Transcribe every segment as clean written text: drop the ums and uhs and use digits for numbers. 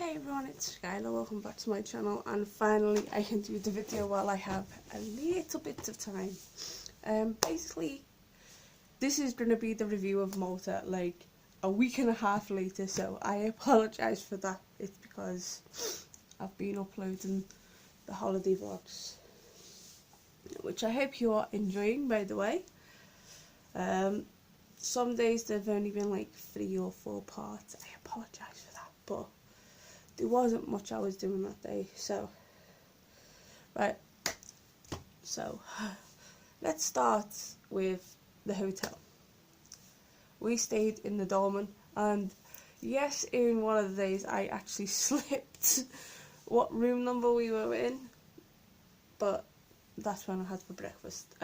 Hey everyone, it's Skylar, welcome back to my channel, and finally I can do the video while I have a little bit of time. Basically, this is going to be the review of Malta like a week and a half later, so I apologise for that. It's because I've been uploading the holiday vlogs, which I hope you are enjoying, by the way. Some days they've only been like 3 or 4 parts. I apologise for that, but there wasn't much I was doing that day, so let's start with the hotel. We stayed in the Dolmen, and yes, in one of the days I actually slipped what room number we were in, but that's when I had for breakfast.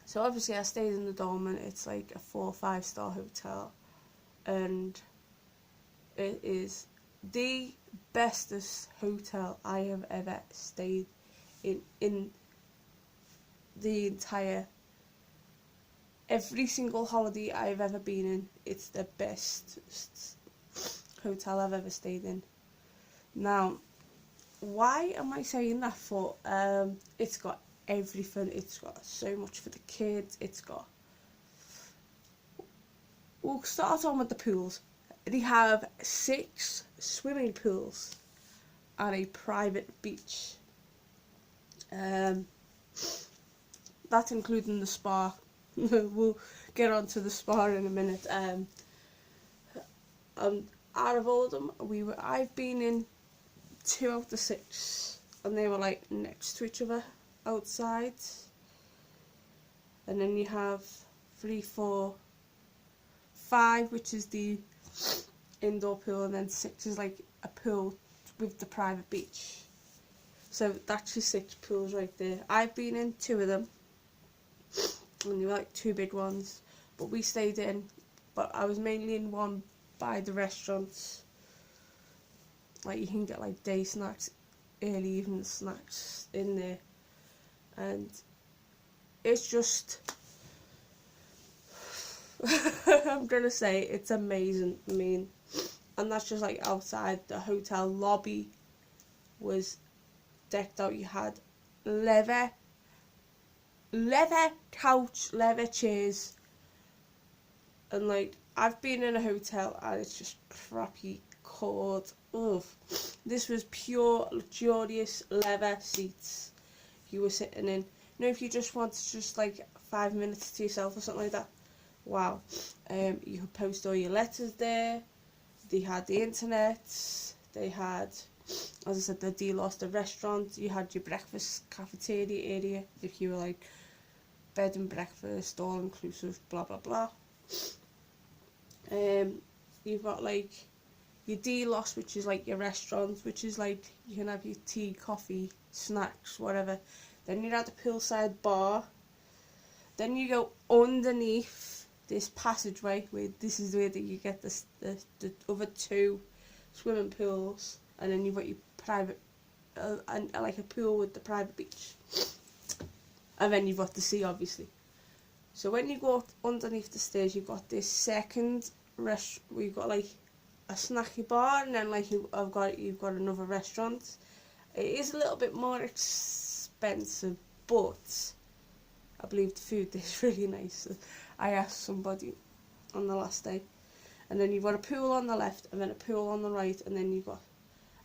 So obviously I stayed in the Dolmen. It's like a 4 or 5 star hotel, and it is the bestest hotel I have ever stayed in the entire, every single holiday I've ever been in. It's the best hotel I've ever stayed in. Now, why am I saying that for? It's got everything. It's got so much for the kids. We'll start on with the pools. They have 6 swimming pools and a private beach. That's including the spa. We'll get on to the spa in a minute. Out of all of them, I've been in 2 out of the 6, and they were like next to each other outside. And then you have 3, 4, 5, which is the indoor pool, and then 6 is like a pool with the private beach. So that's your 6 pools right there. I've been in 2 of them, and they were like 2 big ones, but we stayed in, but I was mainly in one by the restaurants. Like, you can get like day snacks, early evening snacks in there, and it's just I'm gonna say it's amazing. I mean, and that's just like outside. The hotel lobby was decked out. You had leather couch, leather chairs, and like, I've been in a hotel and it's just crappy cord. Ugh. This was pure luxurious leather seats you were sitting in. You know, if you just wanted just like 5 minutes to yourself or something like that, wow. You could post all your letters there. They had the internet. They had, as I said, the D-Lost, the restaurant. You had your breakfast cafeteria area if you were like bed and breakfast, all inclusive, blah blah blah. You've got like your D-Lost, which is like your restaurant, which is like you can have your tea, coffee, snacks, whatever. Then you have the poolside bar. Then you go underneath this passageway, where this is where you get the other 2 swimming pools, and then you've got your private and like a pool with the private beach, and then you've got the sea, obviously. So when you go underneath the stairs, you've got this second where you've got like a snacky bar, and then like you've got another restaurant. It is a little bit more expensive, but I believe the food is really nice. I asked somebody on the last day. And then you've got a pool on the left, and then a pool on the right, and then you've got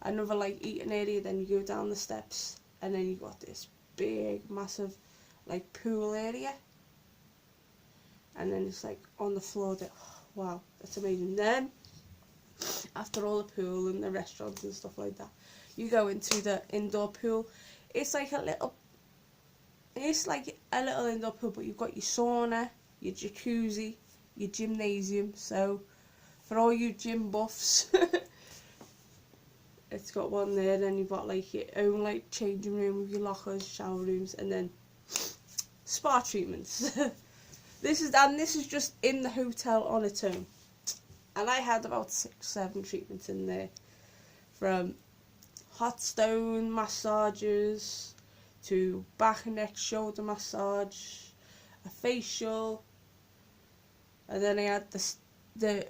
another like eating area. Then you go down the steps, and then you've got this big, massive like pool area. And then it's like on the floor there. Oh, wow, that's amazing. Then after all the pool and the restaurants and stuff like that, you go into the indoor pool. It's like a little indoor pool, but you've got your sauna, your jacuzzi, your gymnasium. So for all you gym buffs, it's got one there. Then you've got like your own like changing room with your lockers, shower rooms, and then spa treatments. This is just in the hotel on its own, and I had about 6-7 treatments in there, from hot stone massages to back and neck shoulder massage, a facial, and then I had the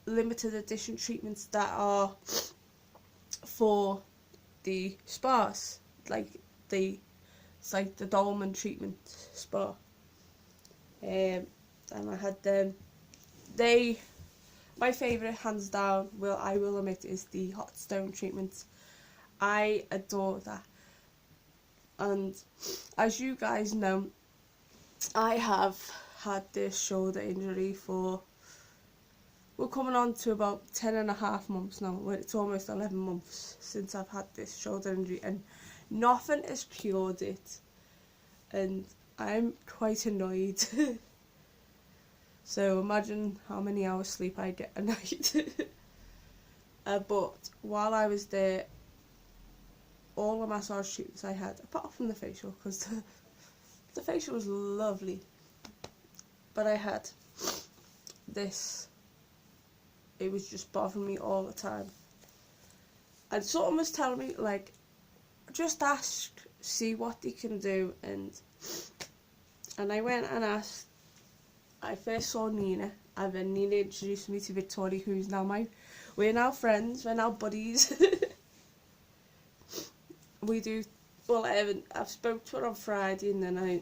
limited edition treatments that are for the spas, like it's like the Dolman treatment spa. And I had them. My favourite, hands down, I will admit, is the hot stone treatment. I adore that. And as you guys know, I have had this shoulder injury for, we're coming on to about 10.5 months now. It's almost 11 months since I've had this shoulder injury, and nothing has cured it. And I'm quite annoyed. So imagine how many hours sleep I get a night. But while I was there, all the massage treatments I had, apart from the facial, because the facial was lovely, but I had this, it was just bothering me all the time. And someone was telling me, like, just ask, see what they can do. And I went and asked. I first saw Nina, and then Nina introduced me to Victoria, who's now we're now friends, we're now buddies. We do, well, I've spoke to her on Friday, and then I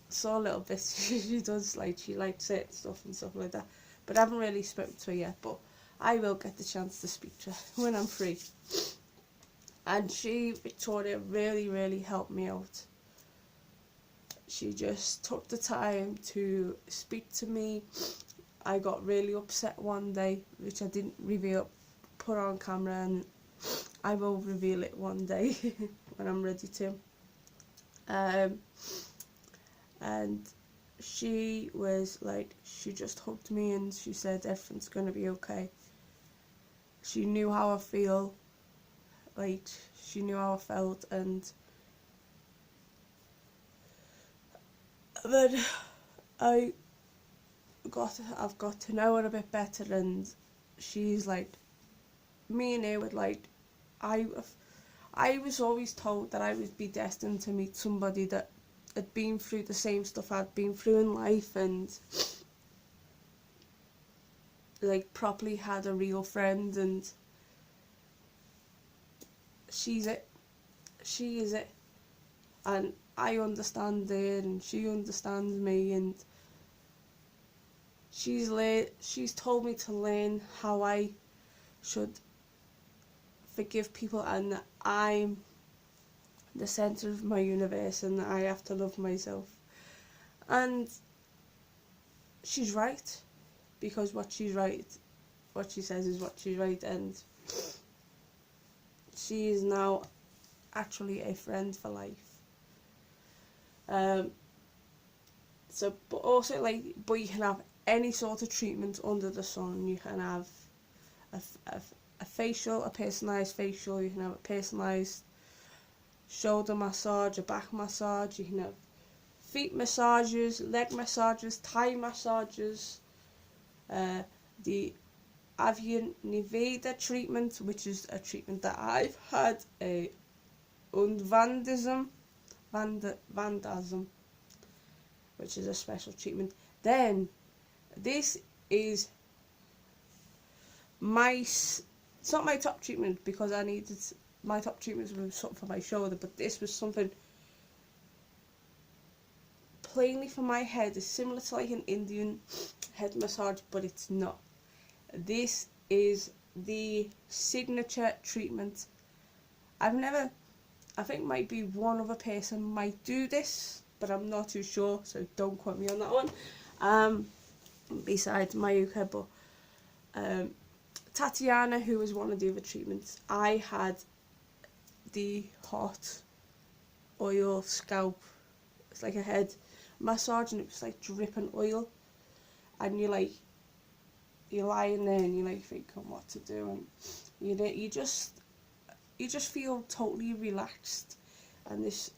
saw a little bit. She does, like, she likes certain stuff and stuff like that, but I haven't really spoken to her yet, but I will get the chance to speak to her when I'm free. And Victoria, really, really helped me out. She just took the time to speak to me. I got really upset one day, which I didn't put on camera, and I will reveal it one day when I'm ready to. And she was like, she just hugged me and she said everything's gonna be okay. She knew how I feel, like, she knew how I felt, and then I've got to know her a bit better, and she's like, me and her would, like, I was always told that I would be destined to meet somebody that had been through the same stuff I'd been through in life, and like properly had a real friend, and she is it, and I understand her and she understands me, and she's told me to learn how I should forgive people, and that I'm the centre of my universe and that I have to love myself. And she's right, because what she says is what she's right, and she is now actually a friend for life. But you can have any sort of treatment under the sun. You can have a facial, a personalised facial. You can have a personalised shoulder massage, a back massage. You can have feet massages, leg massages, thigh massages. The Avian Nevada treatment, which is a treatment that I've had, und Vandism, which is a special treatment. Then this is it's not my top treatment, because my top treatment was something for my shoulder, but this was something plainly for my head. It's similar to like an Indian head massage, but it's not. This is the signature treatment. I think maybe one other person might do this, but I'm not too sure, so don't quote me on that one. Besides Mayuka, but Tatiana, who was one of the other treatments, I had the hot oil scalp. It's like a head massage, and it was like dripping oil, and you're lying there and you're like thinking what to do, and you just feel totally relaxed, and this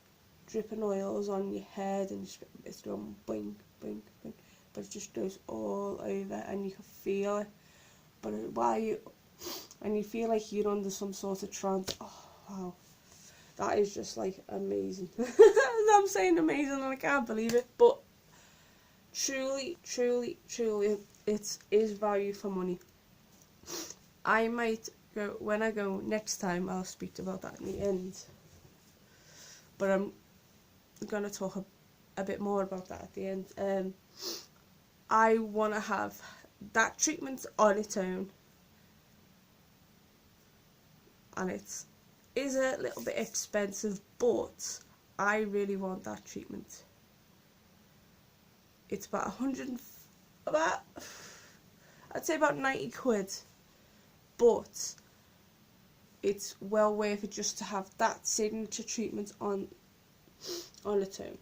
dripping oils on your head, and it's going boing, boing, boing, but it just goes all over, and you can feel it. But and you feel like you're under some sort of trance. Oh wow, that is just like amazing. I'm saying amazing and I can't believe it, but truly, truly, truly, it is value for money. I might go, when I go next time, I'll speak about that in the end. But I'm going to talk a bit more about that at the end. I want to have that treatment on its own. And it is a little bit expensive, but I really want that treatment. It's about I'd say about 90 quid, but it's well worth it just to have that signature treatment on its own.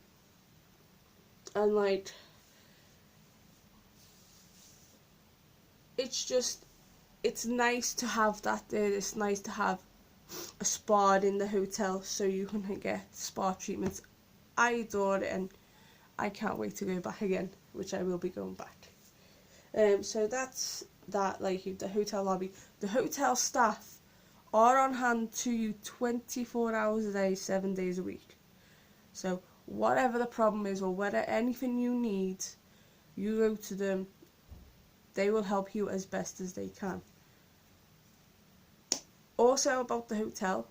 And like, it's nice to have that there. It's nice to have a spa in the hotel so you can get spa treatments. I adore it, and I can't wait to go back again, which I will be going back. So that's that. Like, the hotel lobby, the hotel staff are on hand to you 24 hours a day, 7 days a week. So whatever the problem is, or whether anything you need, you go to them. They will help you as best as they can. Also about the hotel,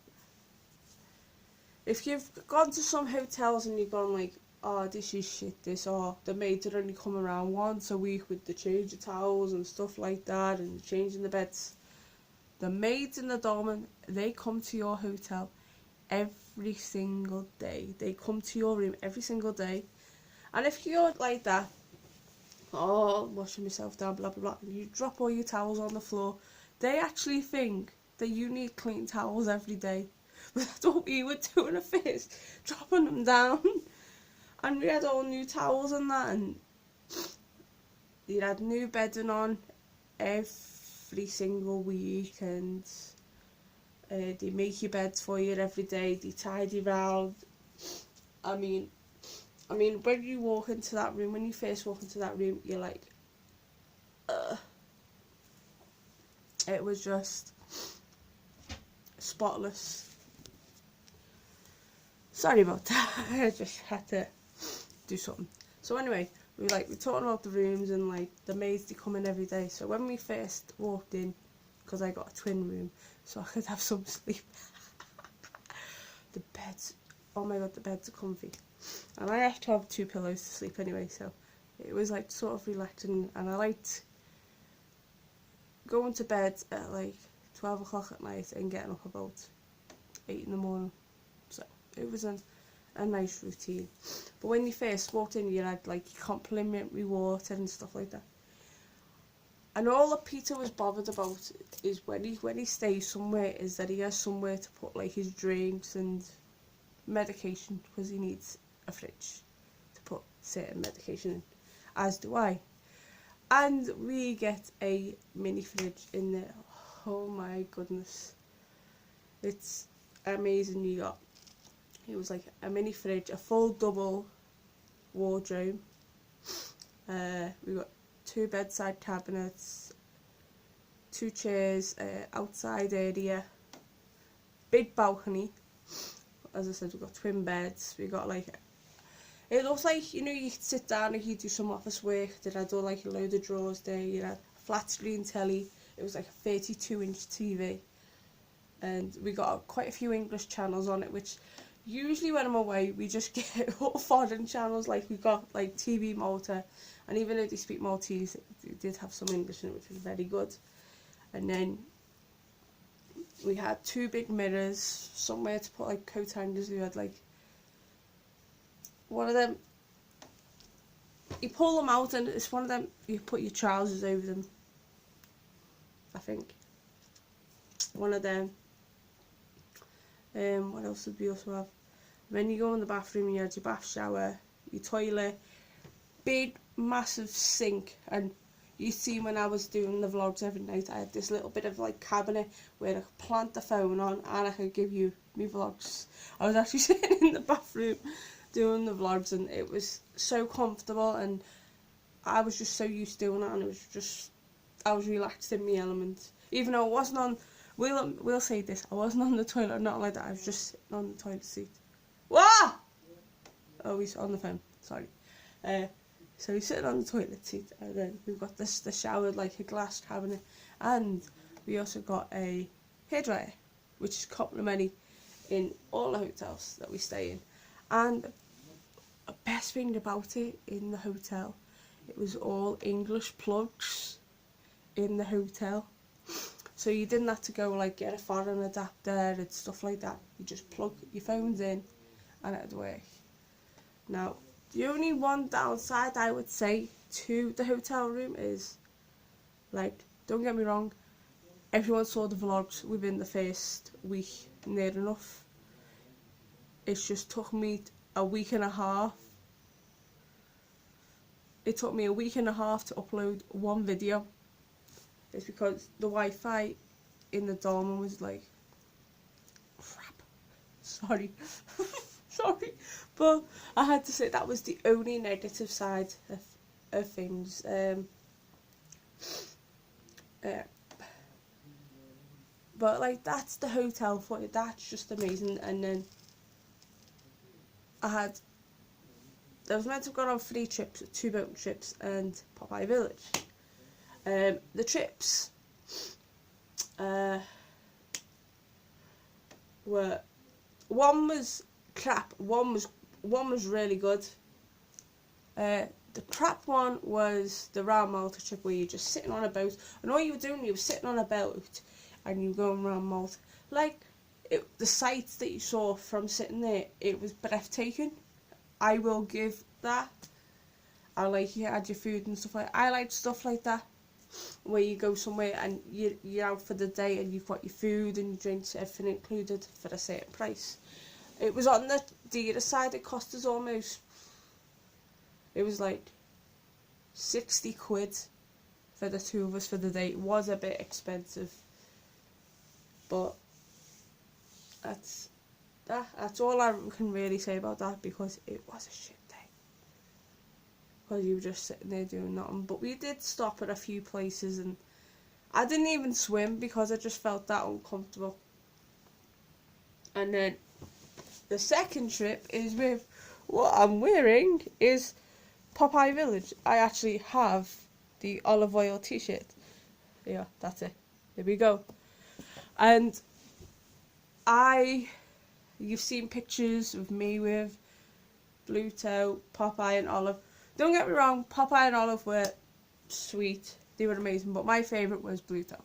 if you've gone to some hotels and you've gone like, oh, this is shit, this, or the maids would only come around once a week with the change of towels and stuff like that, and changing the beds. The maids and the doorman, they come to your hotel every single day. They come to your room every single day. And if you're like that, oh, I'm washing myself down, blah blah blah, and you drop all your towels on the floor, they actually think that you need clean towels every day. But that's what we were doing at first, dropping them down. And we had all new towels and that, and you had new bedding on every single week, and they make your beds for you every day, they tidy round. I mean, when you walk into that room, when you first walk into that room, you're like, it was just spotless. Sorry about that. I just had to do something. So anyway, we're talking about the rooms, and like the maids, they come in every day. So when we first walked in, because I got a twin room, so I could have some sleep. The beds, oh my god, the beds are comfy. And I have to have 2 pillows to sleep anyway, so it was like sort of relaxing. And I liked going to bed at like 12 o'clock at night and getting up about 8 in the morning. So it was a nice routine. But when you first walked in, you had like complimentary water and stuff like that. And all that Peter was bothered about is when he stays somewhere, is that he has somewhere to put like his drinks and medication, because he needs a fridge to put certain medication in, as do I. And we get a mini fridge in there. Oh my goodness, it's amazing. It was like a mini fridge, a full double wardrobe. We got 2 bedside cabinets, 2 chairs, outside area, big balcony. As I said, we've got twin beds. We got like, it looks like, you could sit down and you do some office work. Then I do like a load of drawers there. You had a flat screen telly. It was like a 32-inch TV, and we got quite a few English channels on it, which usually when I'm away we just get all foreign channels. Like we got like TV Malta, and even though they speak Maltese, they did have some English in it, which was very good. And then we had 2 big mirrors, somewhere to put like coat hangers. We had like one of them, you pull them out and it's one of them, you put your trousers over them, I think. One of them. What else did we also have? When you go in the bathroom, you had your bath shower, your toilet, big massive sink. And you see, when I was doing the vlogs every night, I had this little bit of like cabinet where I could plant the phone on and I could give you my vlogs. I was actually sitting in the bathroom doing the vlogs, and it was so comfortable, and I was just so used to doing it, and it was just, I was relaxed in my element. Even though I wasn't on, we'll say this, I wasn't on the toilet, not like that, I was just sitting on the toilet seat. What? Oh, he's on the phone, sorry. So he's sitting on the toilet seat, and then we've got the shower, like a glass cabinet, and we also got a hairdryer, which is complimentary in all the hotels that we stay in. And the best thing about it in the hotel, it was all English plugs in the hotel. So you didn't have to go like get a foreign adapter and stuff like that. You just plug your phones in and it'd work. Now, the only one downside I would say to the hotel room is, like, don't get me wrong, everyone saw the vlogs within the first week, near enough. It just took me a week and a half. It took me a week and a half to upload one video. It's because the Wi-Fi in the dorm was like crap. Sorry. Sorry. But I had to say that was the only negative side of things. But like, that's the hotel for you. That's just amazing. And then I was meant to have gone on 3 trips, 2 boat trips and Popeye Village. The trips were, one was crap, one was really good. The crap one was the round Malta trip, where you're just sitting on a boat, and all you were doing, you were sitting on a boat and you were going around Malta. Like, the sights that you saw from sitting there, it was breathtaking. I will give that. I like, you had your food and stuff like that. I like stuff like that, where you go somewhere and you're out for the day and you've got your food and your drinks, everything included for a certain price. It was on the dearer side. It cost us almost, it was like 60 quid for the 2 of us for the day. It was a bit expensive, but that's all I can really say about that, because it was a shit day. Because you were just sitting there doing nothing. But we did stop at a few places, and I didn't even swim because I just felt that uncomfortable. And then the second trip is with, what I'm wearing is Popeye Village. I actually have the olive oil t-shirt. Yeah, that's it. There we go. And you've seen pictures of me with Bluto, Popeye and Olive. Don't get me wrong, Popeye and Olive were sweet. They were amazing, but my favourite was Bluto.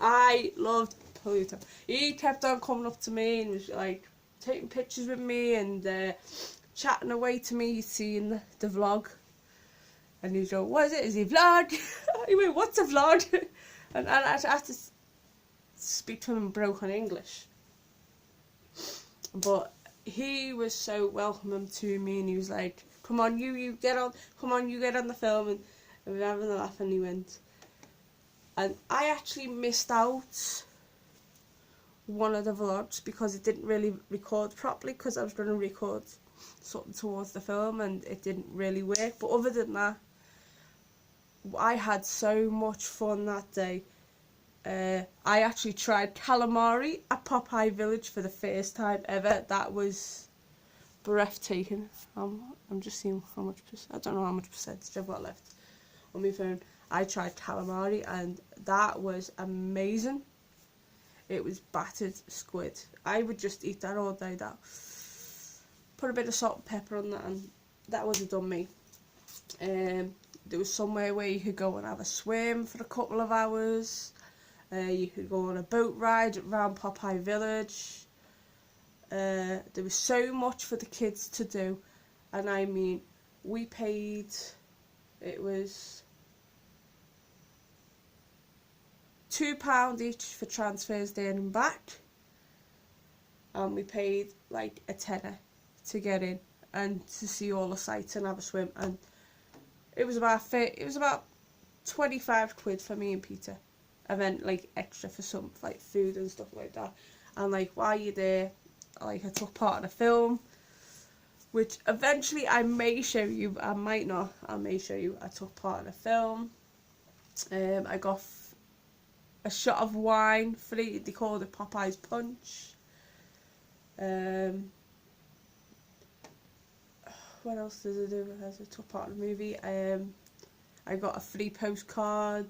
I loved Bluto. He kept on coming up to me and was like taking pictures with me and chatting away to me, seeing the vlog. And he's like, what is it? Is he vlog? I went, what's a vlog? And I had to speak to him in broken English. But he was so welcoming to me, and he was like, come on, you get on the film, and we were having a laugh, and he went. And I actually missed out one of the vlogs because it didn't really record properly, because I was going to record something towards the film and it didn't really work. But other than that, I had so much fun that day. I actually tried calamari at Popeye Village for the first time ever. That was breathtaking. I'm just seeing how much, I don't know how much percentage I've got left on my phone. I tried calamari and that was amazing. It was battered squid. I would just eat that all day. That, put a bit of salt and pepper on that, and that would have done me. There was somewhere where you could go and have a swim for a couple of hours. You could go on a boat ride around Popeye Village. There was so much for the kids to do, and I mean, we paid, it was £2 each for transfers there and back, and we paid like a tenner to get in and to see all the sights and have a swim, and it was about 25 quid for me and Peter, and then like extra for some like food and stuff like that. And like while you're there, like I took part in a film, which eventually I may show you, I might not, I may show you. I took part in a film. I got a shot of wine free. They called it Popeye's Punch. what else did I do as a top part of the movie? I got a free postcard.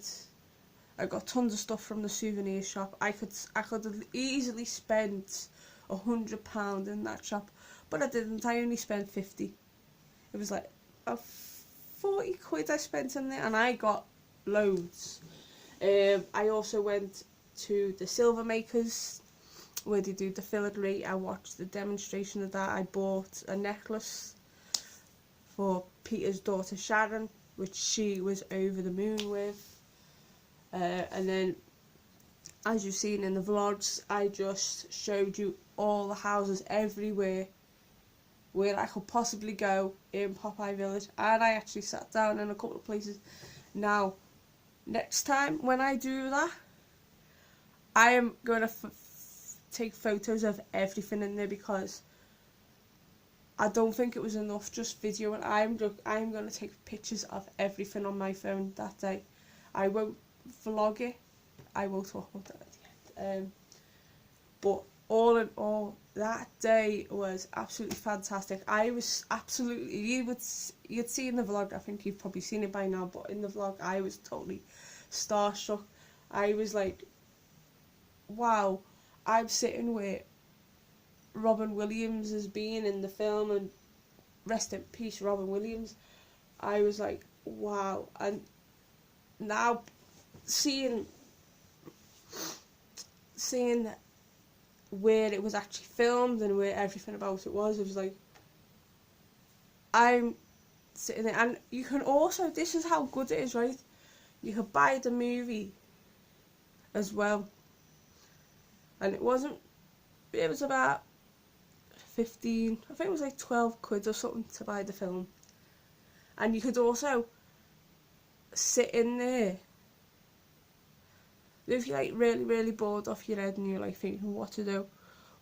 I got tons of stuff from the souvenir shop. I could have easily spent £100 in that shop, but I didn't. I only spent 50. It was like a 40 quid I spent in there, and I got loads. I also went to the silver makers where they do the filigree. I watched the demonstration of that. I bought a necklace for Peter's daughter Sharon, which she was over the moon with. And then, as you've seen in the vlogs, I just showed you all the houses everywhere where I could possibly go in Popeye Village, and I actually sat down in a couple of places. Now, next time when I do that, I am going to take photos of everything in there, because I don't think it was enough just video, and I'm going to take pictures of everything on my phone that day. I won't vlog it. I will talk about that at the end. But all in all, that day was absolutely fantastic. I was absolutely, you'd see in the vlog, I think you've probably seen it by now, but in the vlog I was totally starstruck. I was like, wow, I'm sitting where Robin Williams has been in the film, and rest in peace Robin Williams. I was like, wow. And now seeing where it was actually filmed and where everything about it was like, I'm sitting there. And you can also, this is how good it is, right? You could buy the movie as well, and it was about 15, I think it was like 12 quid or something to buy the film. And you could also sit in there if you're like really bored off your head and you're like thinking what to do.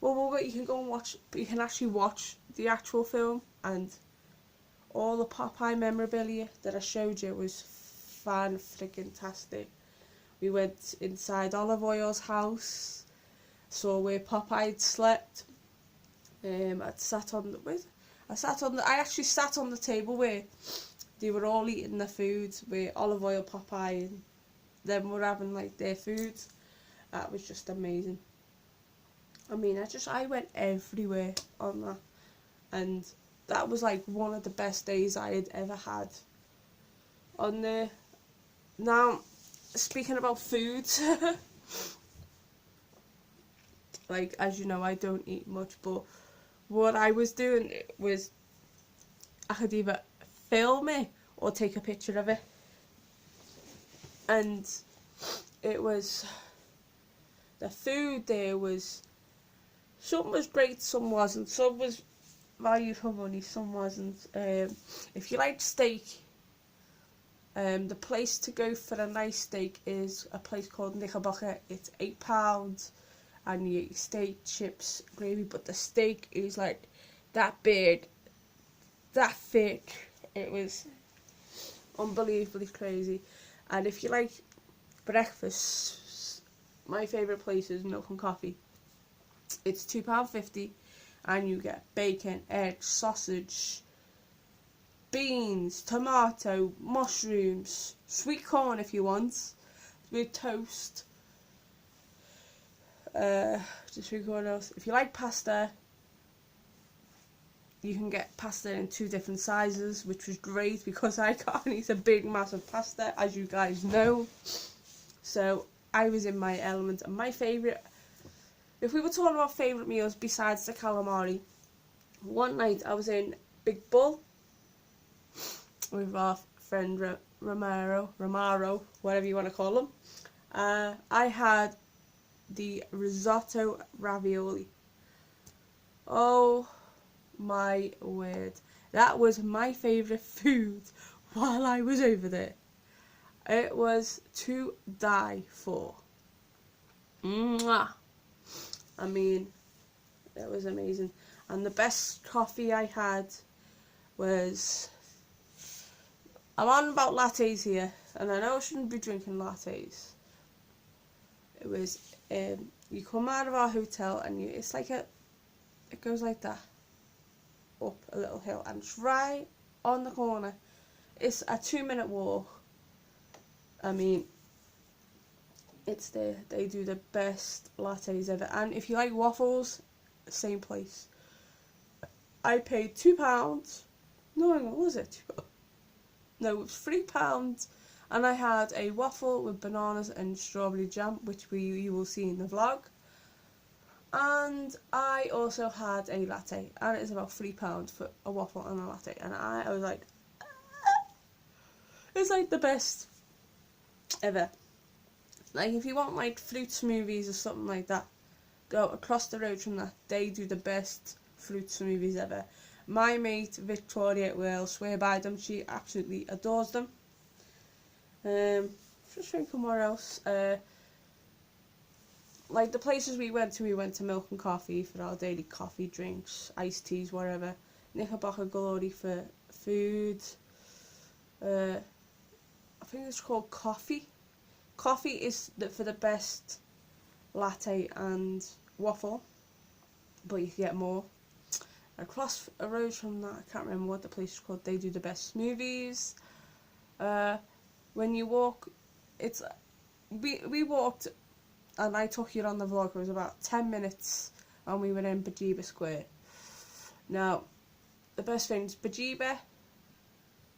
Well, you can go and watch, but you can actually watch the actual film, and all the Popeye memorabilia that I showed you was fan-freaking-tastic. We went inside Olive Oil's house, saw where Popeye slept. I actually sat on the table where they were all eating their food, where Olive Oil, Popeye, and them were having like their food. That was just amazing. I mean, I went everywhere on that, and that was like one of the best days I had ever had on there. Now, speaking about food, like, as you know, I don't eat much, but what I was doing was I could either film it or take a picture of it. And it was, the food there was, some was great, some wasn't. Some was value for money, some wasn't. If you like steak, the place to go for a nice steak is a place called Knickerbocker. It's £8, and you eat steak, chips, gravy, but the steak is like that big, that thick. It was unbelievably crazy. And if you like breakfast, my favourite place is Milk and Coffee. It's £2.50, and you get bacon, eggs, sausage, beans, tomato, mushrooms, sweet corn if you want, with toast. Just think what else. If you like pasta, you can get pasta in 2 different sizes, which was great because I can't eat a big massive pasta, as you guys know. So I was in my element, and my favourite, if we were talking about favourite meals besides the calamari, one night I was in Big Bull with our friend Romaro, whatever you want to call him. I had the risotto ravioli. Oh my word, that was my favourite food while I was over there. It was to die for. Mwah. I mean, it was amazing. And the best coffee I had was, I'm on about lattes here, and I know I shouldn't be drinking lattes. It was, you come out of our hotel and it's like it goes like that. up a little hill, and it's right on the corner. It's a 2-minute walk. I mean, it's there. They do the best lattes ever. And if you like waffles, same place. I paid £2. No, hang on, what was it? No, it was £3, and I had a waffle with bananas and strawberry jam, which you will see in the vlog. And I also had a latte, and it's about £3 for a waffle and a latte. And I was like, it's like the best ever. Like, if you want like fruit smoothies or something like that, go across the road from that. They do the best fruit smoothies ever. My mate Victoria will swear by them. She absolutely adores them. Just thinking what else. Like the places we went to Milk and Coffee for our daily coffee drinks, iced teas, whatever. Knickerbocker Glory for food. I think it's called Coffee. Coffee is for the best latte and waffle, but you can get more. Across a road from that, I can't remember what the place is called, they do the best smoothies. When you walk, it's we walked, and I took you on the vlog, it was about 10 minutes, and we were in Bajiba Square. Now, the best things, Bajiba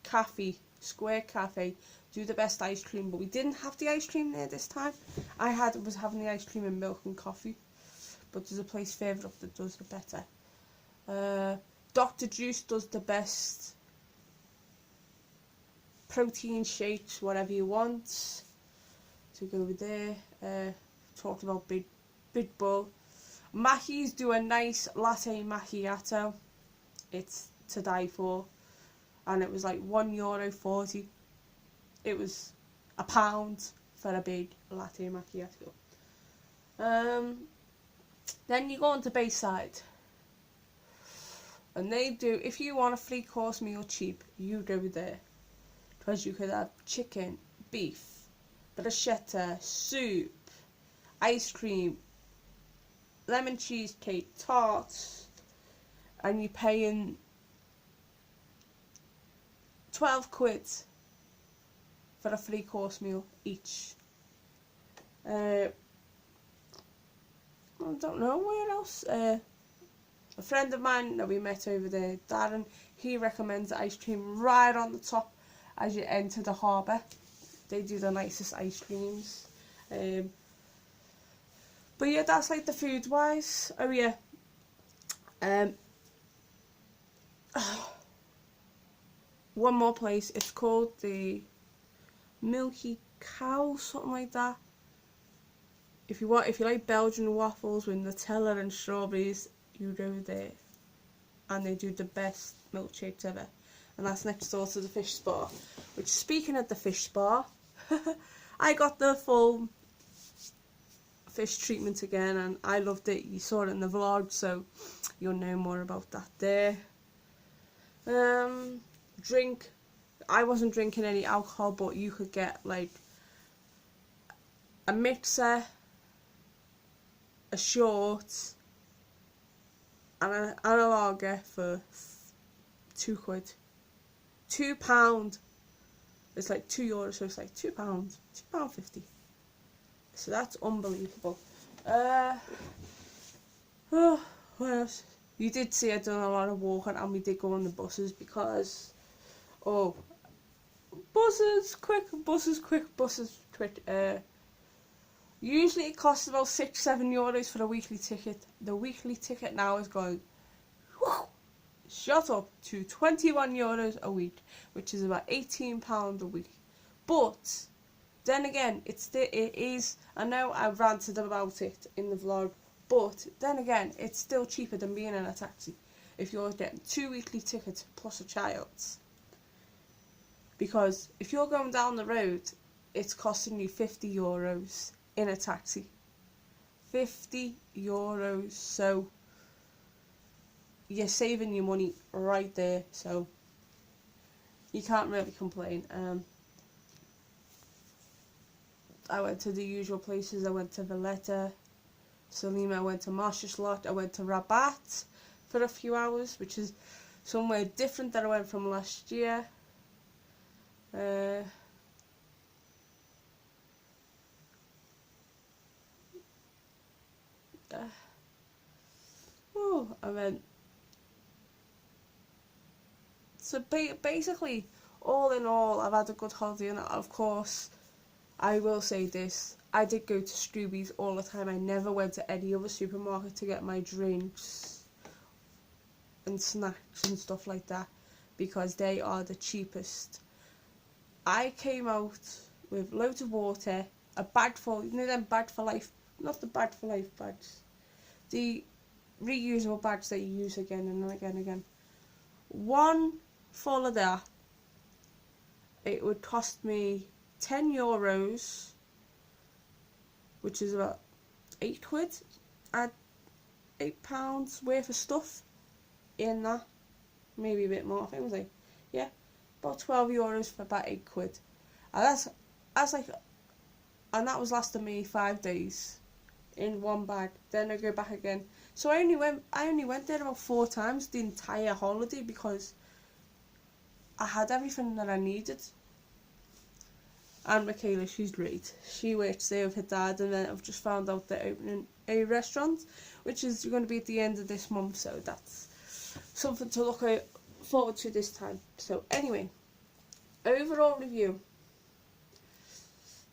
Cafe, Square Cafe, do the best ice cream, but we didn't have the ice cream there this time. I was having the ice cream in Milk and Coffee, but there's a place further up that does it better. Dr. Juice does the best protein shakes, whatever you want. So go over there. Talked about Big Bull. Mackey's do a nice latte macchiato. It's to die for, and it was like €1.40. It was £1 for a big latte macchiato. Then you go on to Bayside, and they do, if you want a 3-course meal cheap, you go there, because you could have chicken, beef, bruschetta, soup, ice cream, lemon cheesecake, tarts, and you're paying £12 for a 3-course meal each. I don't know where else. A friend of mine that we met over there, Darren, he recommends ice cream right on the top as you enter the harbour. They do the nicest ice creams. But yeah, that's like the food wise. Oh yeah. One more place. It's called the Milky Cow, something like that. If you like Belgian waffles with Nutella and strawberries, you go there, and they do the best milkshakes ever. And that's next door to the fish spa. Which, speaking of the fish spa, I got the full fish treatment again, and I loved it. You saw it in the vlog, so you'll know more about that there. Drink. I wasn't drinking any alcohol, but you could get like a mixer, a short, and a lager for £2. £2. It's like €2, so it's like £2, £2.50. So that's unbelievable. Oh, what else? You did see I done a lot of walking, and we did go on the buses because, buses quick. Usually it costs about €6-7 for a weekly ticket. The weekly ticket now is going shot up to €21 a week, which is about £18 a week. But then again, it is. I know I ranted about it in the vlog, but then again, it's still cheaper than being in a taxi if you're getting 2 weekly tickets plus a child. Because if you're going down the road, it's costing you €50 in a taxi. €50. So you're saving your money right there. So you can't really complain. I went to the usual places. I went to Valletta, Salima. I went to Marshall, I went to Rabat for a few hours, which is somewhere different that I went from last year. I went. So basically, all in all, I've had a good holiday, and of course, I will say this: I did go to Scroobies all the time. I never went to any other supermarket to get my drinks and snacks and stuff like that, because they are the cheapest. I came out with loads of water, a bag full, you know them bag for life, not the bag for life bags, the reusable bags that you use again and again and again. One full of that, it would cost me €10, which is about £8. I had £8 worth of stuff in that, maybe a bit more. I think it was like, yeah, about €12 for about £8. And that's like, and that was lasting me 5 days in one bag. Then I go back again. So I only went there about 4 times the entire holiday, because I had everything that I needed. And Michaela, she's great. She works there with her dad, and then I've just found out they're opening a restaurant, which is going to be at the end of this month, so that's something to look forward to this time. So anyway, overall review,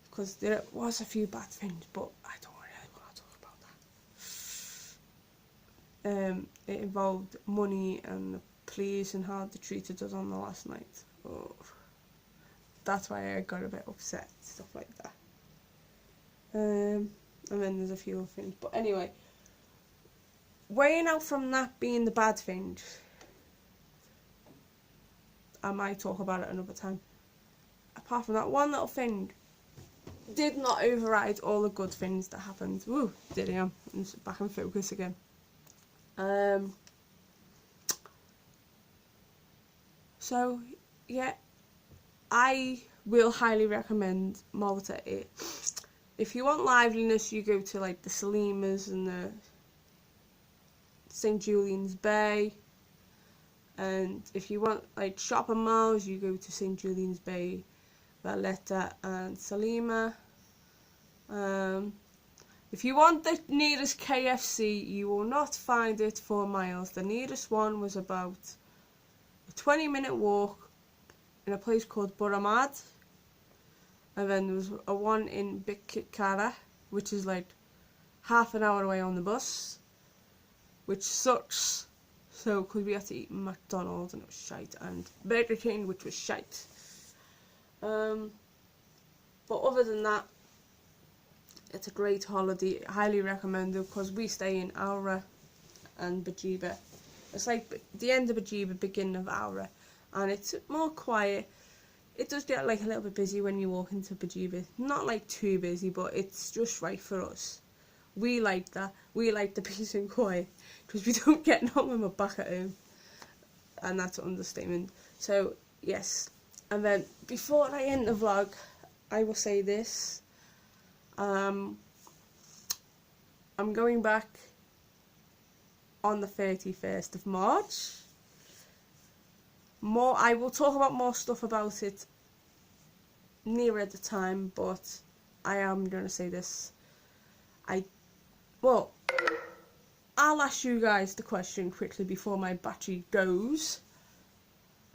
because there was a few bad things, but I don't really want to talk about that. It involved money and the police and how they treated us on the last night. Oh, that's why I got a bit upset, stuff like that. And then there's a few other things, but anyway, weighing out from that being the bad thing, I might talk about it another time. Apart from that one little thing, did not override all the good things that happened. Woo, did I am. I'm back in focus again. So yeah, I will highly recommend Malta. If you want liveliness, you go to like the Salimas and the St. Julian's Bay. And if you want like shopping malls, you go to St. Julian's Bay, Valletta and Salima. If you want the nearest KFC, you will not find it for miles. The nearest one was about a 20-minute walk in a place called Buramad. And then there was a one in Bikkara, which is like half an hour away on the bus, which sucks. So, because we had to eat McDonald's and it was shite, and Burger King, which was shite. But other than that, it's a great holiday. Highly recommended, because we stay in Aura and Bajiba. It's like the end of Bajiba, beginning of Aura, and it's more quiet. It does get like a little bit busy when you walk into Bajiba. Not like too busy, but it's just right for us. We like that. We like the peace and quiet, because we don't get none when we're back at home. And that's an understatement. So, yes. And then, before I end the vlog, I will say this. I'm going back on the 31st of March. I will talk about more stuff about it nearer the time, but I am going to say this. I'll ask you guys the question quickly before my battery goes.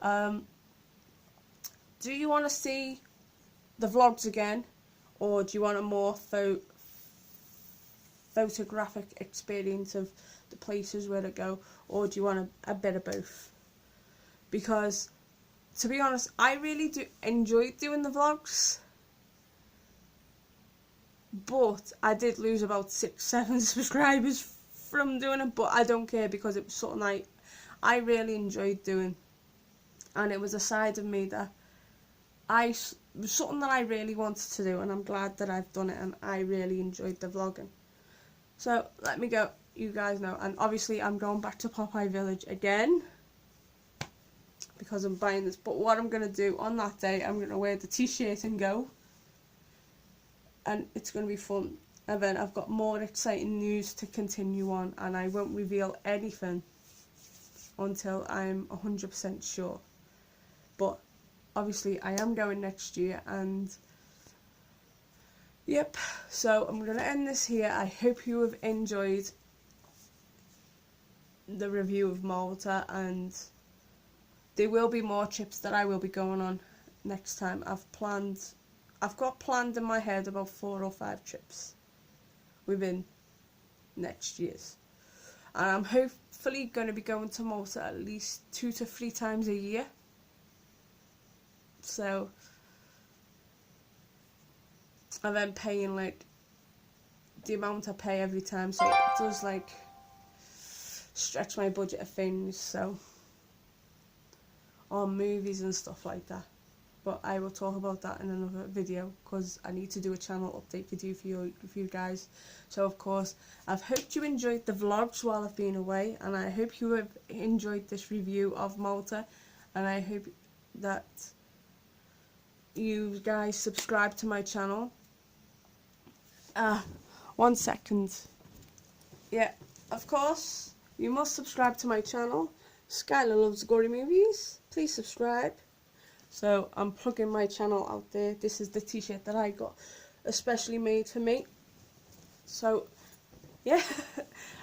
Do you want to see the vlogs again, or do you want a more photographic experience of the places where to go, or do you want a bit of both? Because, to be honest, I really do enjoy doing the vlogs, but I did lose about 6-7 subscribers from doing it, but I don't care, because it was something I really enjoyed doing, and it was a side of me that it was something that I really wanted to do, and I'm glad that I've done it, and I really enjoyed the vlogging. So let me go, you guys know, and obviously I'm going back to Popeye Village again, because I'm buying this. But what I'm going to do on that day, I'm going to wear the t-shirt and go, and it's going to be fun. And then I've got more exciting news to continue on, and I won't reveal anything until I'm 100% sure. But obviously I am going next year, and yep, so I'm going to end this here. I hope you have enjoyed the review of Malta, and there will be more trips that I will be going on next time. I've got planned in my head about 4 or 5 trips within next year's, and I'm hopefully going to be going to Malta at least 2 to 3 times a year. So and then paying like the amount I pay every time, so it does like stretch my budget of things, so on movies and stuff like that. But I will talk about that in another video, because I need to do a channel update video for you guys. So of course, I've hoped you enjoyed the vlogs while I've been away, and I hope you have enjoyed this review of Malta, and I hope that you guys subscribe to my channel. 1 second. Yeah, of course, you must subscribe to my channel. Skylar Loves Gory Movies. Please subscribe. So I'm plugging my channel out there. This is the t-shirt that I got especially made for me. So yeah,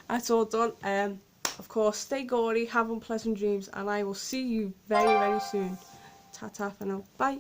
that's all done. Of course, stay gory, have unpleasant dreams, and I will see you very, very soon. Ta-ta for now. Bye.